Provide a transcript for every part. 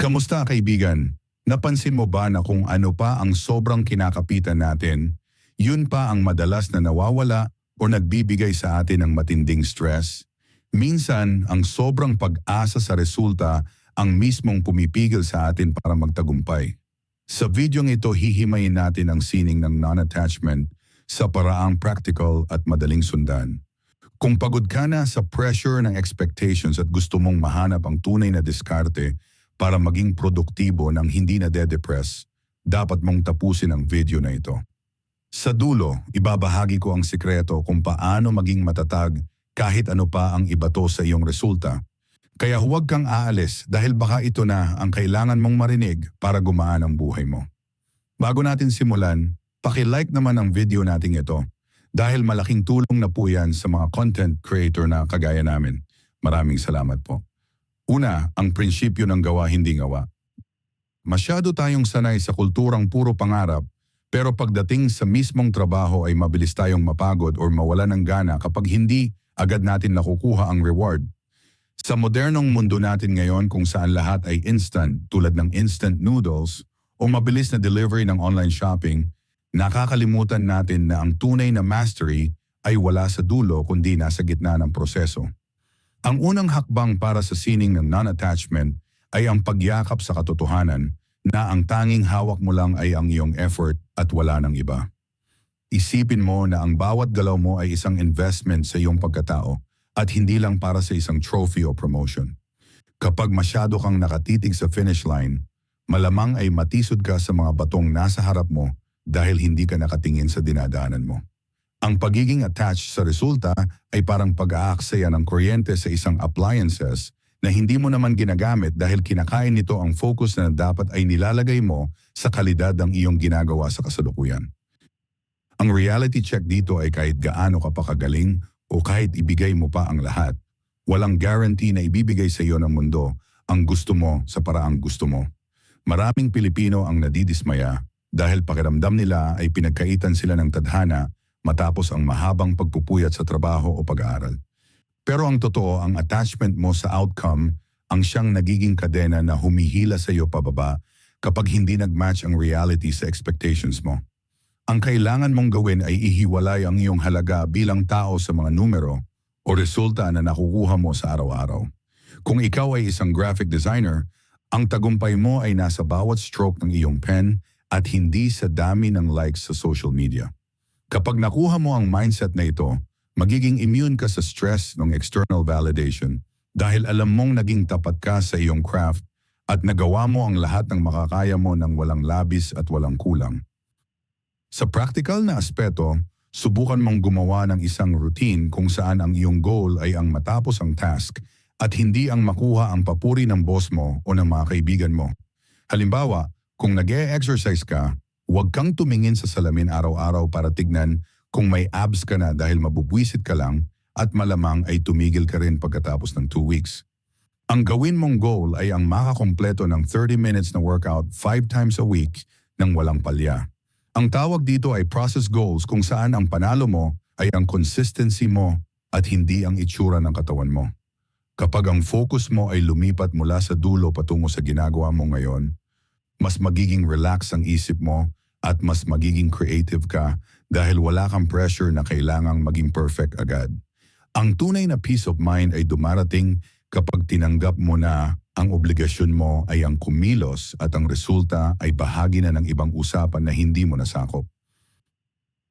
Kamusta kaibigan? Napansin mo ba na kung ano pa ang sobrang kinakapitan natin, yun pa ang madalas na nawawala o nagbibigay sa atin ng matinding stress? Minsan, ang sobrang pag-asa sa resulta ang mismong pumipigil sa atin para magtagumpay. Sa videong ito, hihimayin natin ang sining ng non-attachment sa paraang practical at madaling sundan. Kung pagod ka na sa pressure ng expectations at gusto mong mahanap ang tunay na diskarte para maging produktibo nang hindi na de-depress, dapat mong tapusin ang video na ito. Sa dulo, ibabahagi ko ang sikreto kung paano maging matatag kahit ano pa ang ibato sa iyong resulta. Kaya huwag kang aalis dahil baka ito na ang kailangan mong marinig para gumaan ang buhay mo. Bago natin simulan, paki-like naman ang video nating ito dahil malaking tulong na po yan sa mga content creator na kagaya namin. Maraming salamat po. Una, ang prinsipyo ng gawa hindi ngawa. Masyado tayong sanay sa kulturang puro pangarap, pero pagdating sa mismong trabaho ay mabilis tayong mapagod o mawala ng gana kapag hindi agad natin nakukuha ang reward. Sa modernong mundo natin ngayon kung saan lahat ay instant tulad ng instant noodles o mabilis na delivery ng online shopping, nakakalimutan natin na ang tunay na mastery ay wala sa dulo kundi nasa gitna ng proseso. Ang unang hakbang para sa sining ng non-attachment ay ang pagyakap sa katotohanan na ang tanging hawak mo lang ay ang iyong effort at wala ng iba. Isipin mo na ang bawat galaw mo ay isang investment sa iyong pagkatao at hindi lang para sa isang trophy o promotion. Kapag masyado kang nakatitig sa finish line, malamang ay matisod ka sa mga batong nasa harap mo dahil hindi ka nakatingin sa dinadaanan mo. Ang pagiging attached sa resulta ay parang pag-aaksaya ng kuryente sa isang appliances na hindi mo naman ginagamit dahil kinakain nito ang focus na dapat ay nilalagay mo sa kalidad ng iyong ginagawa sa kasalukuyan. Ang reality check dito ay kahit gaano ka pa kagaling o kahit ibigay mo pa ang lahat, walang guarantee na ibibigay sa iyo ng mundo ang gusto mo sa paraang gusto mo. Maraming Pilipino ang nadidismaya dahil pakiramdam nila ay pinagkaitan sila ng tadhana matapos ang mahabang pagpupuyat sa trabaho o pag-aaral. Pero ang totoo, ang attachment mo sa outcome ang siyang nagiging kadena na humihila sa iyo pababa kapag hindi nag-match ang reality sa expectations mo. Ang kailangan mong gawin ay ihiwalay ang iyong halaga bilang tao sa mga numero o resulta na nakukuha mo sa araw-araw. Kung ikaw ay isang graphic designer, ang tagumpay mo ay nasa bawat stroke ng iyong pen at hindi sa dami ng likes sa social media. Kapag nakuha mo ang mindset na ito, magiging immune ka sa stress ng external validation dahil alam mong naging tapat ka sa iyong craft at nagawa mo ang lahat ng makakaya mo ng walang labis at walang kulang. Sa practical na aspeto, subukan mong gumawa ng isang routine kung saan ang iyong goal ay ang matapos ang task at hindi ang makuha ang papuri ng boss mo o ng mga kaibigan mo. Halimbawa, kung nag-e-exercise ka, huwag kang tumingin sa salamin araw-araw para tignan kung may abs ka na dahil mabubwisit ka lang at malamang ay tumigil ka rin pagkatapos ng 2 weeks. Ang gawin mong goal ay ang makakompleto ng 30 minutes na workout 5 times a week ng walang palya. Ang tawag dito ay process goals kung saan ang panalo mo ay ang consistency mo at hindi ang itsura ng katawan mo. Kapag ang focus mo ay lumipat mula sa dulo patungo sa ginagawa mo ngayon, mas magiging relax ang isip mo at mas magiging creative ka dahil wala kang pressure na kailangang maging perfect agad. Ang tunay na peace of mind ay dumarating kapag tinanggap mo na ang obligasyon mo ay ang kumilos at ang resulta ay bahagi na ng ibang usapan na hindi mo nasakop.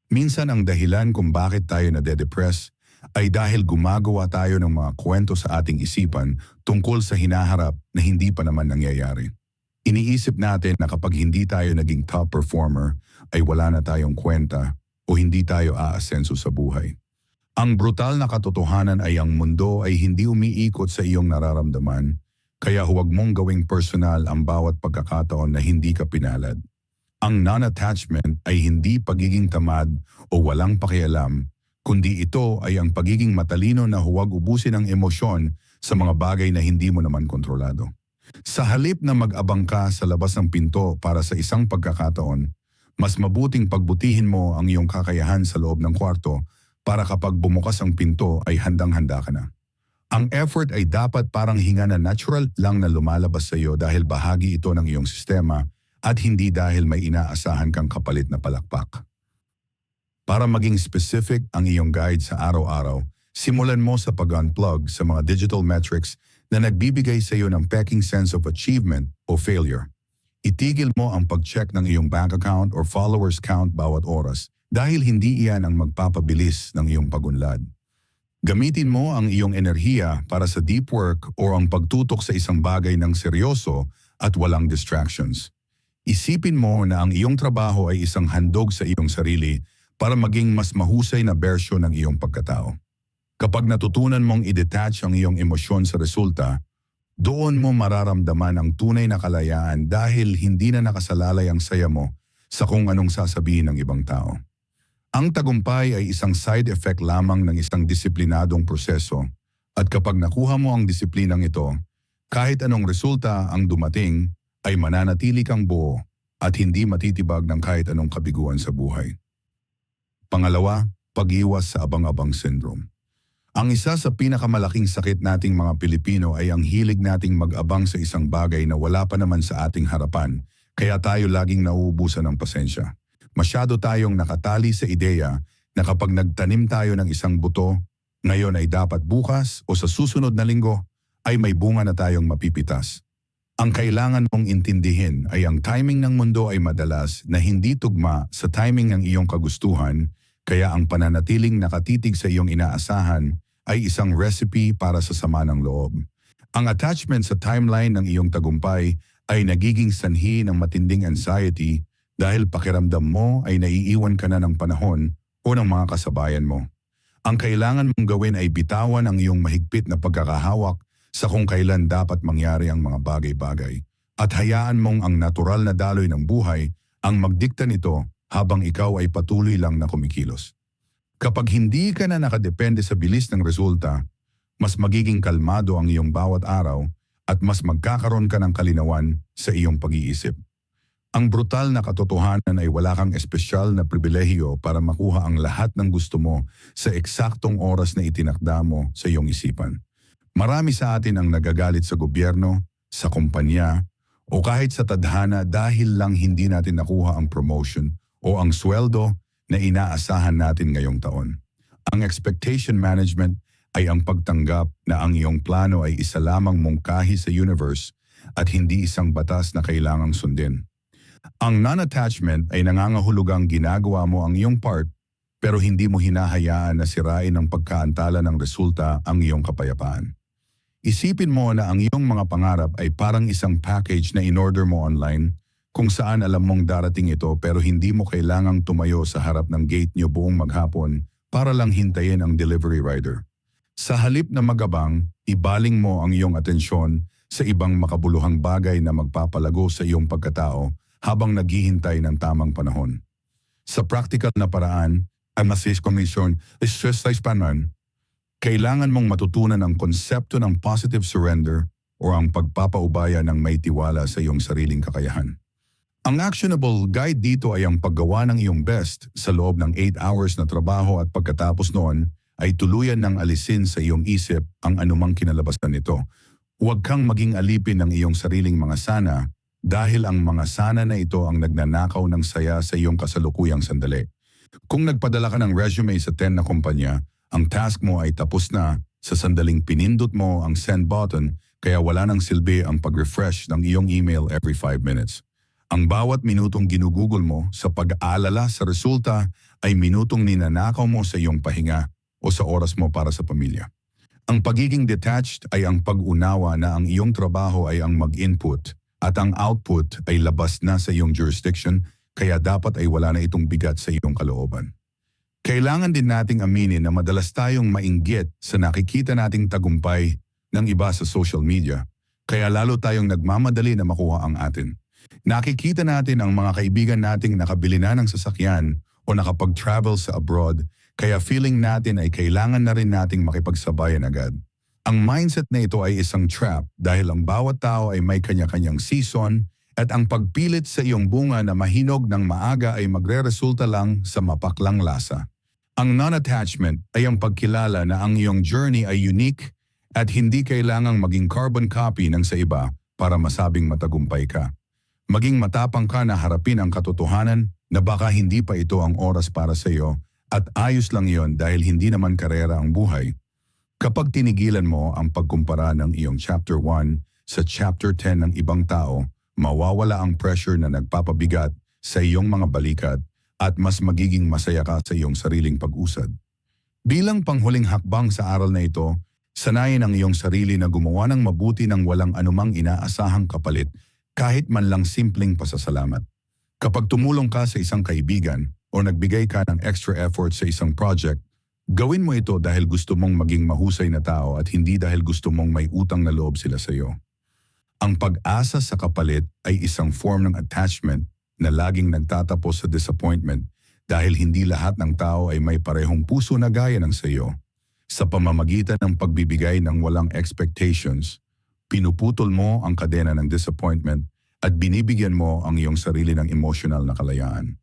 Minsan ang dahilan kung bakit tayo nade-depress ay dahil gumagawa tayo ng mga kwento sa ating isipan tungkol sa hinaharap na hindi pa naman nangyayari. Iniisip natin na kapag hindi tayo naging top performer ay wala na tayong kwenta o hindi tayo aasenso sa buhay. Ang brutal na katotohanan ay ang mundo ay hindi umiikot sa iyong nararamdaman, kaya huwag mong gawing personal ang bawat pagkakataon na hindi ka pinalad. Ang non-attachment ay hindi pagiging tamad o walang pakialam, kundi ito ay ang pagiging matalino na huwag ubusin ang emosyon sa mga bagay na hindi mo naman kontrolado. Sa halip na mag-abang ka sa labas ng pinto para sa isang pagkakataon, mas mabuting pagbutihin mo ang iyong kakayahan sa loob ng kwarto para kapag bumukas ang pinto ay handang-handa ka na. Ang effort ay dapat parang hinga na natural lang na lumalabas sa iyo dahil bahagi ito ng iyong sistema at hindi dahil may inaasahan kang kapalit na palakpak. Para maging specific ang iyong guide sa araw-araw, simulan mo sa pag-unplug sa mga digital metrics na nagbibigay sa iyo ng peking sense of achievement o failure. Itigil mo ang pag-check ng iyong bank account or followers count bawat oras dahil hindi iyan ang magpapabilis ng iyong pagunlad. Gamitin mo ang iyong enerhiya para sa deep work o ang pagtutok sa isang bagay ng seryoso at walang distractions. Isipin mo na ang iyong trabaho ay isang handog sa iyong sarili para maging mas mahusay na bersyon ng iyong pagkatao. Kapag natutunan mong i-detach ang iyong emosyon sa resulta, doon mo mararamdaman ang tunay na kalayaan dahil hindi na nakasalalay ang saya mo sa kung anong sasabihin ng ibang tao. Ang tagumpay ay isang side effect lamang ng isang disiplinadong proseso at kapag nakuha mo ang disiplinang ito, kahit anong resulta ang dumating ay mananatili kang buo at hindi matitibag ng kahit anong kabiguan sa buhay. Pangalawa, pag-iwas sa abang-abang syndrome. Ang isa sa pinakamalaking sakit nating mga Pilipino ay ang hilig nating mag-abang sa isang bagay na wala pa naman sa ating harapan, kaya tayo laging nauubusan ng pasensya. Masyado tayong nakatali sa ideya na kapag nagtanim tayo ng isang buto, ngayon ay dapat bukas o sa susunod na linggo ay may bunga na tayong mapipitas. Ang kailangan mong intindihin ay ang timing ng mundo ay madalas na hindi tugma sa timing ng iyong kagustuhan, kaya ang pananatiling nakatitig sa iyong inaasahan ay isang recipe para sa sama ng loob. Ang attachment sa timeline ng iyong tagumpay ay nagiging sanhi ng matinding anxiety dahil pakiramdam mo ay naiiwan ka na ng panahon o ng mga kasabayan mo. Ang kailangan mong gawin ay bitawan ang iyong mahigpit na pagkakahawak sa kung kailan dapat mangyari ang mga bagay-bagay at hayaan mong ang natural na daloy ng buhay ang magdikta nito habang ikaw ay patuloy lang na kumikilos. Kapag hindi ka na nakadepende sa bilis ng resulta, mas magiging kalmado ang iyong bawat araw at mas magkakaroon ka ng kalinawan sa iyong pag-iisip. Ang brutal na katotohanan ay wala kang espesyal na pribilehiyo para makuha ang lahat ng gusto mo sa eksaktong oras na itinakda mo sa iyong isipan. Marami sa atin ang nagagalit sa gobyerno, sa kumpanya, o kahit sa tadhana dahil lang hindi natin nakuha ang promotion o ang sweldo na inaasahan natin ngayong taon. Ang expectation management ay ang pagtanggap na ang iyong plano ay isa lamang mungkahi sa universe at hindi isang batas na kailangang sundin. Ang non-attachment ay nangangahulugang ginagawa mo ang iyong part pero hindi mo hinahayaan na sirain ng pagkaantala ng resulta ang iyong kapayapaan. Isipin mo na ang iyong mga pangarap ay parang isang package na in-order mo online kung saan alam mong darating ito pero hindi mo kailangang tumayo sa harap ng gate niyo buong maghapon para lang hintayin ang delivery rider. Sa halip na magabang, ibaling mo ang iyong atensyon sa ibang makabuluhang bagay na magpapalago sa iyong pagkatao habang naghihintay ng tamang panahon. Sa practical na paraan, ang assist commission is stress panon, kailangan mong matutunan ang konsepto ng positive surrender o ang pagpapaubaya ng may tiwala sa iyong sariling kakayahan. Ang actionable guide dito ay ang paggawa ng iyong best sa loob ng 8 hours na trabaho at pagkatapos noon ay tuluyan ng alisin sa iyong isip ang anumang kinalabasan nito. Huwag kang maging alipin ng iyong sariling mga sana dahil ang mga sana na ito ang nagnanakaw ng saya sa iyong kasalukuyang sandali. Kung nagpadala ka ng resume sa 10 na kumpanya, ang task mo ay tapos na sa sandaling pinindot mo ang send button kaya wala nang silbi ang pag-refresh ng iyong email every 5 minutes. Ang bawat minutong ginugugol mo sa pag-aalala sa resulta ay minutong ninanakaw mo sa iyong pahinga o sa oras mo para sa pamilya. Ang pagiging detached ay ang pag-unawa na ang iyong trabaho ay ang mag-input at ang output ay labas na sa iyong jurisdiction kaya dapat ay wala na itong bigat sa iyong kalooban. Kailangan din nating aminin na madalas tayong mainggit sa nakikita nating tagumpay ng iba sa social media kaya lalo tayong nagmamadali na makuha ang atin. Nakikita natin ang mga kaibigan nating nakabili na ng sasakyan o nakapag-travel sa abroad kaya feeling natin ay kailangan na rin nating makipagsabayan agad. Ang mindset na ito ay isang trap dahil ang bawat tao ay may kanya-kanyang season at ang pagpilit sa iyong bunga na mahinog ng maaga ay magre-resulta lang sa mapaklang lasa. Ang non-attachment ay ang pagkilala na ang iyong journey ay unique At hindi kailangang maging carbon copy ng sa iba para masabing matagumpay ka. Maging matapang ka na harapin ang katotohanan na baka hindi pa ito ang oras para sa iyo at ayos lang yon dahil hindi naman karera ang buhay. Kapag tinigilan mo ang pagkumpara ng iyong chapter 1 sa chapter 10 ng ibang tao, mawawala ang pressure na nagpapabigat sa iyong mga balikat at mas magiging masaya ka sa iyong sariling pag-usad. Bilang panghuling hakbang sa aral na ito, sanayin ang iyong sarili na gumawa ng mabuti ng walang anumang inaasahang kapalit kahit man lang simpleng pasasalamat. Kapag tumulong ka sa isang kaibigan o nagbigay ka ng extra effort sa isang project, gawin mo ito dahil gusto mong maging mahusay na tao at hindi dahil gusto mong may utang na loob sila sa iyo. Ang pag-asa sa kapalit ay isang form ng attachment na laging nagtatapos sa disappointment dahil hindi lahat ng tao ay may parehong puso na gaya ng sa iyo. Sa pamamagitan ng pagbibigay ng walang expectations, pinuputol mo ang kadena ng disappointment at binibigyan mo ang iyong sarili ng emotional na kalayaan.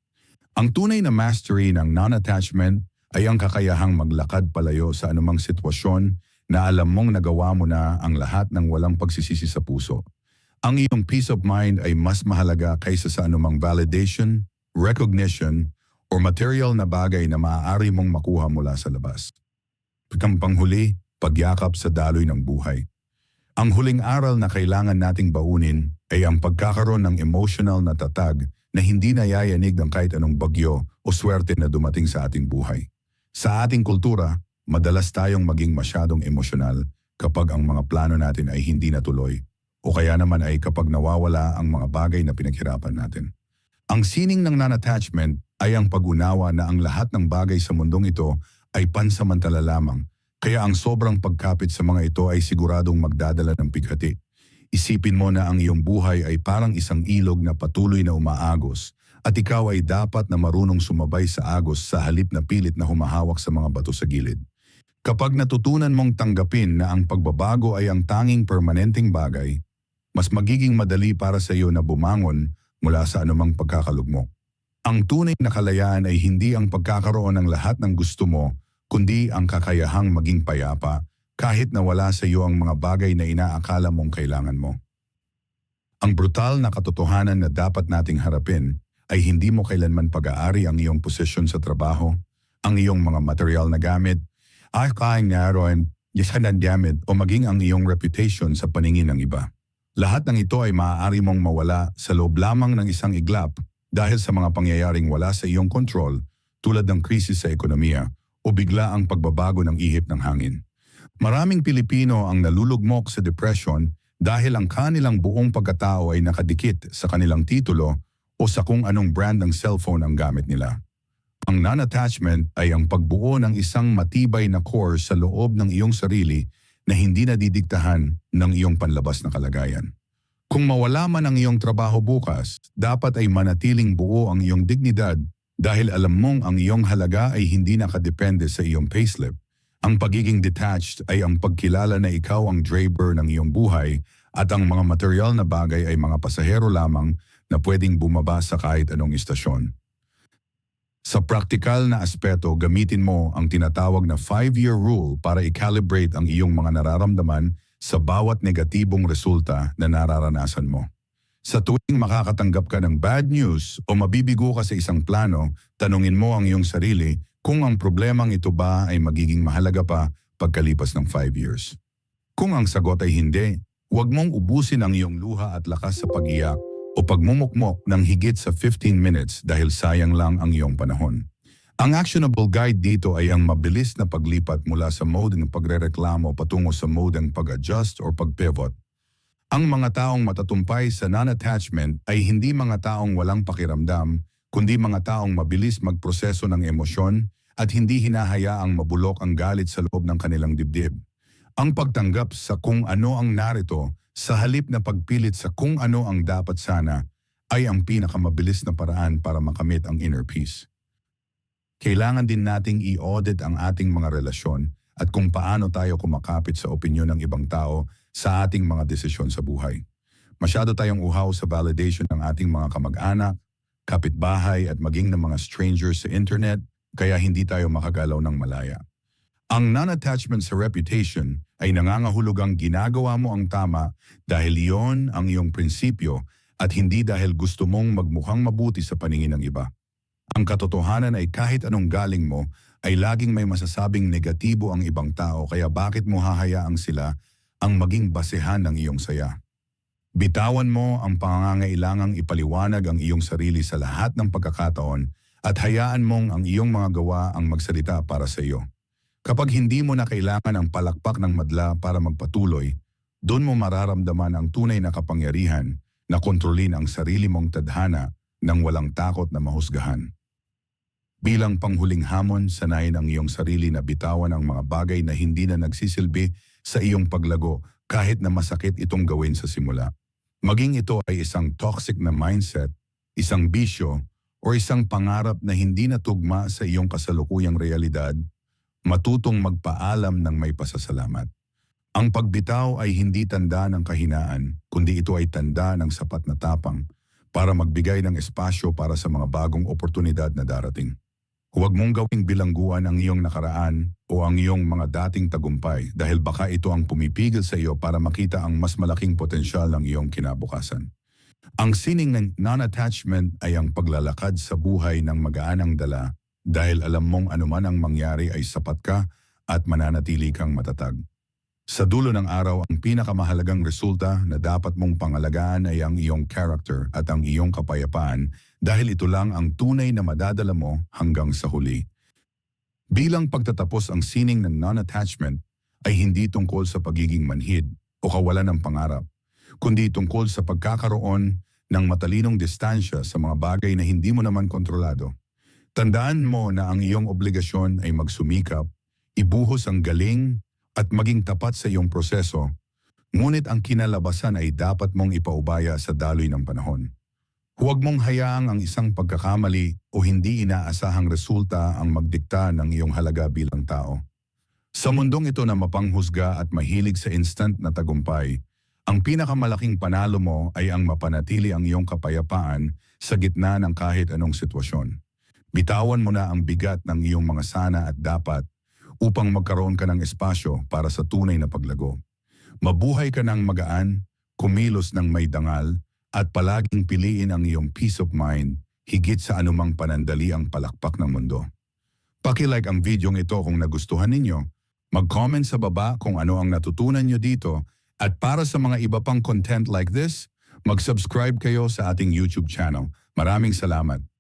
Ang tunay na mastery ng non-attachment ay ang kakayahang maglakad palayo sa anumang sitwasyon na alam mong nagawa mo na ang lahat ng walang pagsisisi sa puso. Ang iyong peace of mind ay mas mahalaga kaysa sa anumang validation, recognition, o material na bagay na maaari mong makuha mula sa labas. Panghuli, pagyakap sa daloy ng buhay. Ang huling aral na kailangan nating baunin ay ang pagkakaroon ng emotional na tatag na hindi nayayanig ng kahit anong bagyo o swerte na dumating sa ating buhay. Sa ating kultura, madalas tayong maging masyadong emosyonal kapag ang mga plano natin ay hindi natuloy o kaya naman ay kapag nawawala ang mga bagay na pinaghirapan natin. Ang sining ng non-attachment ay ang pag-unawa na ang lahat ng bagay sa mundong ito ay pansamantala lamang, kaya ang sobrang pagkapit sa mga ito ay siguradong magdadala ng pighati. Isipin mo na ang iyong buhay ay parang isang ilog na patuloy na umaagos at ikaw ay dapat na marunong sumabay sa agos sa halip na pilit na humahawak sa mga bato sa gilid. Kapag natutunan mong tanggapin na ang pagbabago ay ang tanging permanenteng bagay, mas magiging madali para sa iyo na bumangon mula sa anumang pagkakalugmok. Ang tunay na kalayaan ay hindi ang pagkakaroon ng lahat ng gusto mo, kundi ang kakayahang maging payapa kahit na wala sa iyo ang mga bagay na inaakala mong kailangan mo. Ang brutal na katotohanan na dapat nating harapin ay hindi mo kailanman pag-aari ang iyong posisyon sa trabaho, ang iyong mga material na gamit, ay kaing naroon, yasanan gamit o maging ang iyong reputation sa paningin ng iba. Lahat ng ito ay maaari mong mawala sa loob lamang ng isang iglap dahil sa mga pangyayaring wala sa iyong kontrol tulad ng krisis sa ekonomiya o bigla ang pagbabago ng ihip ng hangin. Maraming Pilipino ang nalulugmok sa depression dahil ang kanilang buong pagkatao ay nakadikit sa kanilang titulo o sa kung anong brand ng cellphone ang gamit nila. Ang non-attachment ay ang pagbuo ng isang matibay na core sa loob ng iyong sarili na hindi nadidiktahan ng iyong panlabas na kalagayan. Kung mawala man ang iyong trabaho bukas, dapat ay manatiling buo ang iyong dignidad dahil alam mong ang iyong halaga ay hindi nakadepende sa iyong payslip. Ang pagiging detached ay ang pagkilala na ikaw ang driver ng iyong buhay at ang mga material na bagay ay mga pasahero lamang na pwedeng bumaba sa kahit anong istasyon. Sa praktikal na aspeto, gamitin mo ang tinatawag na 5-year rule para i-calibrate ang iyong mga nararamdaman sa bawat negatibong resulta na nararanasan mo. Sa tuwing makakatanggap ka ng bad news o mabibigo ka sa isang plano, tanungin mo ang iyong sarili kung ang problemang ito ba ay magiging mahalaga pa pagkalipas ng 5 years. Kung ang sagot ay hindi, huwag mong ubusin ang iyong luha at lakas sa pag-iyak o pagmumukmok ng higit sa 15 minutes dahil sayang lang ang iyong panahon. Ang actionable guide dito ay ang mabilis na paglipat mula sa mode ng pagrereklamo patungo sa mode ng pag-adjust o pag-pivot. Ang mga taong matatumpay sa non-attachment ay hindi mga taong walang pakiramdam, kundi mga taong mabilis magproseso ng emosyon at hindi hinahayaang mabulok ang galit sa loob ng kanilang dibdib. Ang pagtanggap sa kung ano ang narito sa halip na pagpilit sa kung ano ang dapat sana ay ang pinakamabilis na paraan para makamit ang inner peace. Kailangan din nating i-audit ang ating mga relasyon at kung paano tayo kumakapit sa opinyon ng ibang tao sa ating mga desisyon sa buhay. Masyado tayong uhaw sa validation ng ating mga kamag-anak, kapitbahay at maging ng mga strangers sa internet kaya hindi tayo makagalaw ng malaya. Ang non-attachment sa reputation ay nangangahulugang ginagawa mo ang tama dahil iyon ang iyong prinsipyo at hindi dahil gusto mong magmukhang mabuti sa paningin ng iba. Ang katotohanan ay kahit anong galing mo ay laging may masasabing negatibo ang ibang tao kaya bakit mo hahayaang sila ang maging basehan ng iyong saya? Bitawan mo ang pangangailangang ipaliwanag ang iyong sarili sa lahat ng pagkakataon at hayaan mong ang iyong mga gawa ang magsalita para sa iyo. Kapag hindi mo na kailangan ang palakpak ng madla para magpatuloy, doon mo mararamdaman ang tunay na kapangyarihan na kontrolin ang sarili mong tadhana nang walang takot na mahusgahan. Bilang panghuling hamon, sanayin ang iyong sarili na bitawan ang mga bagay na hindi na nagsisilbi sa iyong paglago kahit na masakit itong gawin sa simula. Maging ito ay isang toxic na mindset, isang bisyo, o isang pangarap na hindi natugma sa iyong kasalukuyang realidad, matutong magpaalam ng may pasasalamat. Ang pagbitaw ay hindi tanda ng kahinaan, kundi ito ay tanda ng sapat na tapang para magbigay ng espasyo para sa mga bagong oportunidad na darating. Huwag mong gawing bilangguan ang iyong nakaraan o ang iyong mga dating tagumpay dahil baka ito ang pumipigil sa iyo para makita ang mas malaking potensyal ng iyong kinabukasan. Ang sining ng non-attachment ay ang paglalakad sa buhay ng magaanang dala dahil alam mong anuman ang mangyari ay sapat ka at mananatili kang matatag. Sa dulo ng araw, ang pinakamahalagang resulta na dapat mong pangalagaan ay ang iyong character at ang iyong kapayapaan dahil ito lang ang tunay na madadala mo hanggang sa huli. Bilang pagtatapos ang sining ng non-attachment ay hindi tungkol sa pagiging manhid o kawalan ng pangarap, kundi tungkol sa pagkakaroon ng matalinong distansya sa mga bagay na hindi mo naman kontrolado. Tandaan mo na ang iyong obligasyon ay magsumikap, ibuhos ang galing at maging tapat sa iyong proseso, ngunit ang kinalabasan ay dapat mong ipaubaya sa daloy ng panahon. Huwag mong hayaang ang isang pagkakamali o hindi inaasahang resulta ang magdikta ng iyong halaga bilang tao. Sa mundong ito na mapanghusga at mahilig sa instant na tagumpay, ang pinakamalaking panalo mo ay ang mapanatili ang iyong kapayapaan sa gitna ng kahit anong sitwasyon. Bitawan mo na ang bigat ng iyong mga sana at dapat upang magkaroon ka ng espasyo para sa tunay na paglago. Mabuhay ka ng magaan, kumilos ng may dangal, at palaging piliin ang iyong peace of mind higit sa anumang panandali ang palakpak ng mundo. Paki-like ang videong ito kung nagustuhan ninyo, mag-comment sa baba kung ano ang natutunan nyo dito, at para sa mga iba pang content like this, mag-subscribe kayo sa ating YouTube channel. Maraming salamat.